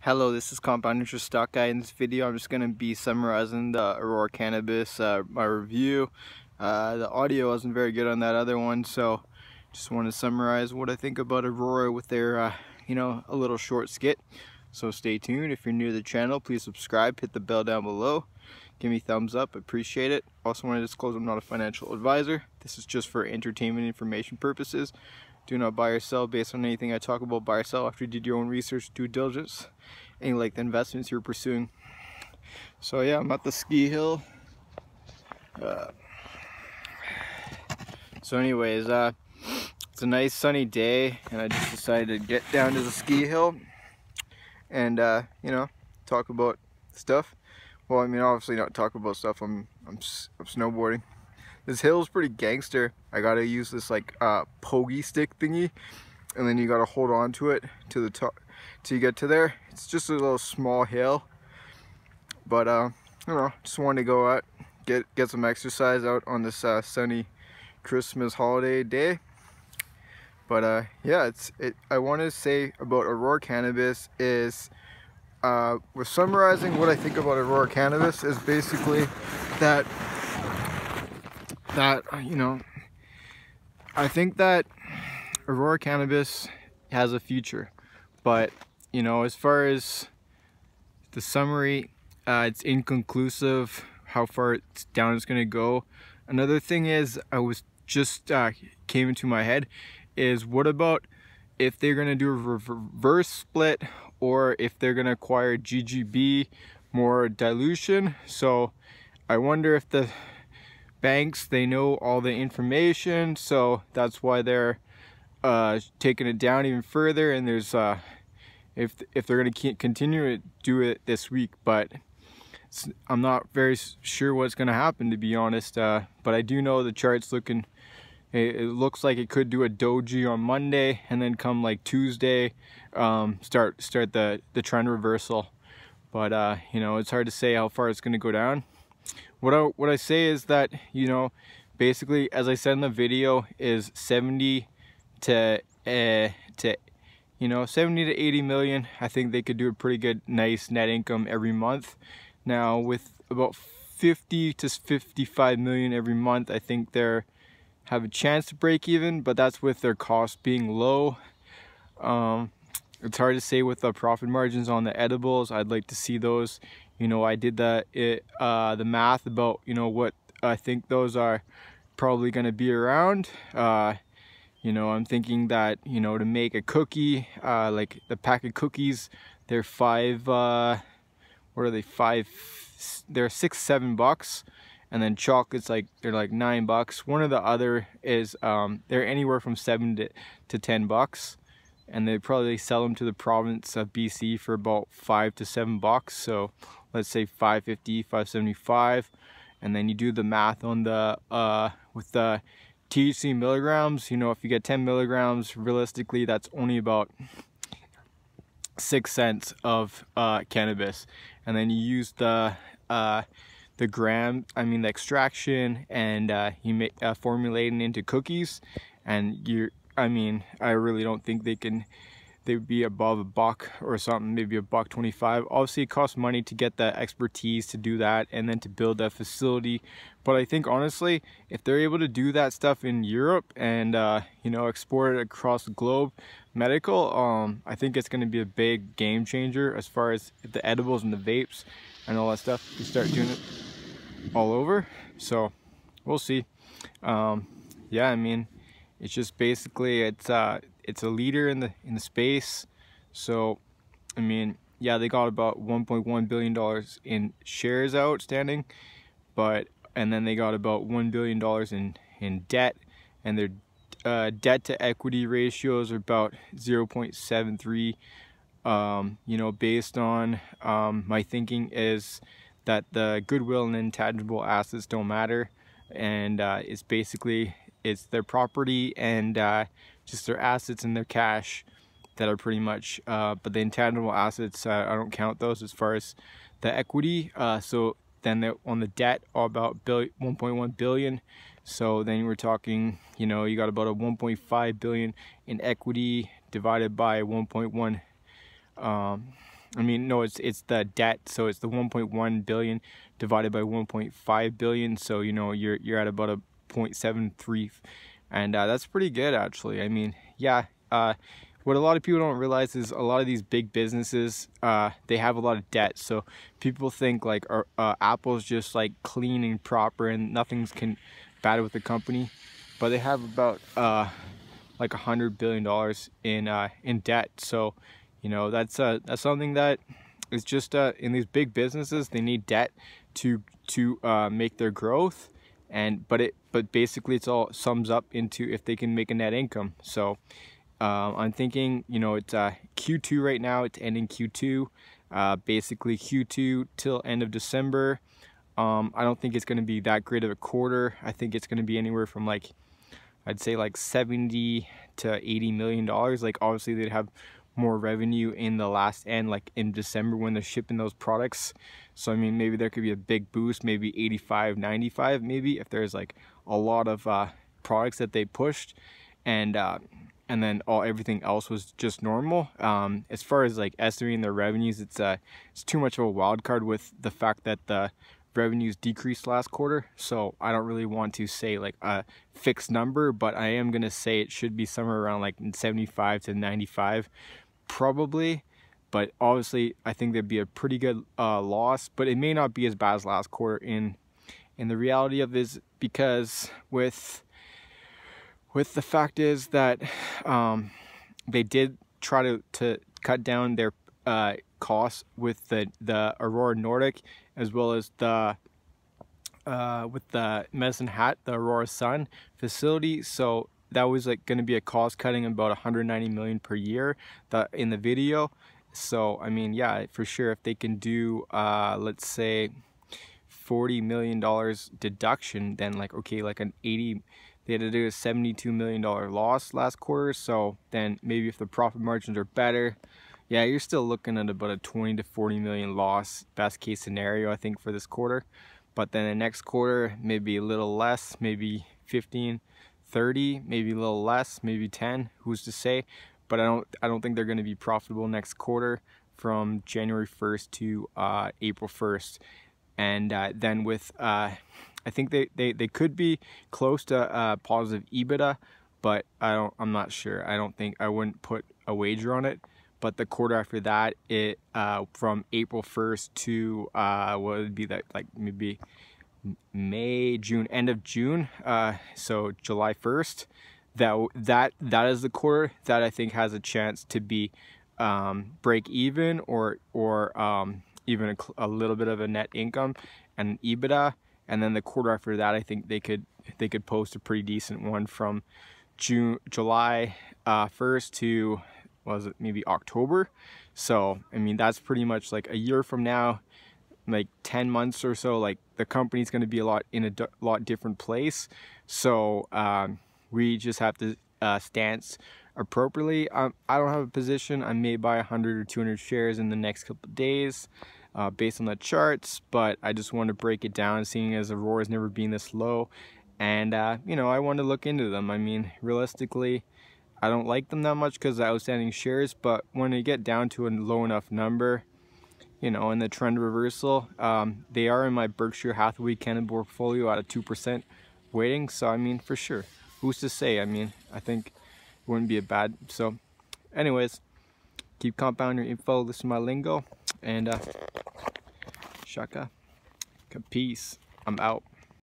Hello, this is Compound Interest Stock Guy. In this video, I'm just going to be summarizing the Aurora Cannabis, my review. The audio wasn't very good on that other one, so just want to summarize what I think about Aurora with their, a little short skit. So stay tuned. If you're new to the channel, please subscribe, hit the bell down below. Give me a thumbs up, appreciate it. Also want to disclose I'm not a financial advisor. This is just for entertainment information purposes. Do not buy or sell based on anything I talk about. Buy or sell after you did your own research, due diligence, any like the investments you're pursuing. So yeah, I'm at the ski hill. So anyways, it's a nice sunny day, and I just decided to get down to the ski hill and talk about stuff. Well, I mean, obviously not talk about stuff. I'm snowboarding. This hill is pretty gangster. I gotta use this like pokey stick thingy, and then you gotta hold on to it to the top till you get to there. It's just a little small hill, but just wanted to go out, get some exercise out on this sunny Christmas holiday day. But yeah, I want to say about Aurora Cannabis is we're summarizing what I think about Aurora Cannabis is basically that I think that Aurora Cannabis has a future, but as far as the summary, it's inconclusive how far down it's going to go. Another thing is, I was just came into my head is, what about if they're going to do a reverse split, or if they're going to acquire GGB, more dilution? So I wonder if the banks, they know all the information, so that's why they're taking it down even further. And there's if they're going to continue to do it this week, but I'm not very sure what's going to happen, to be honest. But I do know the chart's looking, it looks like it could do a doji on Monday, and then come like Tuesday start the trend reversal. But it's hard to say how far it's going to go down. What I say is that, basically, as I said in the video, is 70 to 80 million. I think they could do a pretty good, nice net income every month. Now with about 50 to 55 million every month, I think they have a chance to break even, but that's with their costs being low. It's hard to say with the profit margins on the edibles. I'd like to see those. I did the math about what I think those are probably going to be around. I'm thinking that to make a cookie, like the pack of cookies, they're they're $6-7, and then chocolates, they're like $9. One or the other is they're anywhere from $7 to $10, and they probably sell them to the province of BC for about $5 to $7. So let's say $5.50, $5.75, and then you do the math on the with the THC milligrams. If you get 10 milligrams, realistically that's only about 6 cents of cannabis, and then you use the extraction, and you formulate it into cookies, and I really don't think they'd be above $1 or something, maybe $1.25. Obviously it costs money to get the expertise to do that, and then to build that facility. But I think honestly, if they're able to do that stuff in Europe and export it across the globe, medical, I think it's going to be a big game changer as far as the edibles and the vapes and all that stuff. You start doing it all over, so we'll see. Yeah, it's just basically it's a leader in the space. So yeah, they got about $1.1 billion in shares outstanding, and then they got about $1 billion in debt, and their debt to equity ratios are about 0.73. Based on my thinking is that the goodwill and intangible assets don't matter, and it's their property and just their assets and their cash that are pretty much, but the intangible assets, I don't count those as far as the equity. So then on the debt, about 1.1 billion. So then we're talking, you got about a 1.5 billion in equity divided by 1.1 I mean, no, it's the debt. So it's the 1.1 billion divided by 1.5 billion. So, you know, you're at about a 0.73, and that's pretty good actually. I mean, yeah. What a lot of people don't realize is a lot of these big businesses, they have a lot of debt. So people think like Apple's just like clean and proper and nothing's bad with the company, but they have about like $100 billion in debt. So, you know, that's something that is just in these big businesses, they need debt to make their growth, but basically it's all sums up into if they can make a net income. So I'm thinking, you know, it's Q2 right now, it's ending Q2, basically Q2 till end of December. I don't think it's going to be that great of a quarter. I think it's going to be anywhere from like, I'd say like 70 to 80 million dollars. Like obviously they'd have more revenue in the last end, like in December when they're shipping those products. So I mean, maybe there could be a big boost, maybe 85, 95 maybe, if there's like a lot of products that they pushed, and then everything else was just normal. As far as like estimating their revenues, it's too much of a wild card with the fact that the revenues decreased last quarter. So I don't really want to say like a fixed number, but I am gonna say it should be somewhere around like 75 to 95 probably. But obviously I think there'd be a pretty good loss, but it may not be as bad as last quarter in the reality of this, because with the fact is that they did try to cut down their costs with the Aurora Nordic, as well as with the Medicine Hat, the Aurora Sun facility. So that was like going to be a cost cutting about 190 million per year in the video. So I mean, yeah, for sure, if they can do let's say $40 million deduction, then like, okay, like they had to do a $72 million loss last quarter. So then maybe if the profit margins are better, yeah, you're still looking at about a 20 to 40 million loss, best case scenario, I think, for this quarter. But then the next quarter, maybe a little less, maybe 15, 30, maybe a little less, maybe 10, who's to say? But I don't think they're going to be profitable next quarter from January 1st to April 1st. And then with I think they could be close to positive EBITDA, but I'm not sure. I wouldn't put a wager on it. But the quarter after that, it from April 1st to what would be that, like maybe May, June, end of June, so July 1st, that is the quarter that I think has a chance to be break even or even a little bit of a net income and EBITDA. And then the quarter after that, I think they could post a pretty decent one from July 1st to, was it maybe October? So I mean, that's pretty much like a year from now, like 10 months or so. Like the company's going to be in a lot different place. So we just have to stance appropriately. I don't have a position. I may buy 100 or 200 shares in the next couple of days based on the charts, but I just want to break it down, seeing as Aurora's never been this low, and you know, I want to look into them. I mean, realistically, I don't like them that much because of outstanding shares, but when you get down to a low enough number, you know, in the trend reversal, they are in my Berkshire Hathaway Canada portfolio at a 2% weighting. So I mean, for sure, who's to say? I mean, I think it wouldn't be a bad. So anyways, keep compounding your info, listen to my lingo, and shaka, peace. I'm out.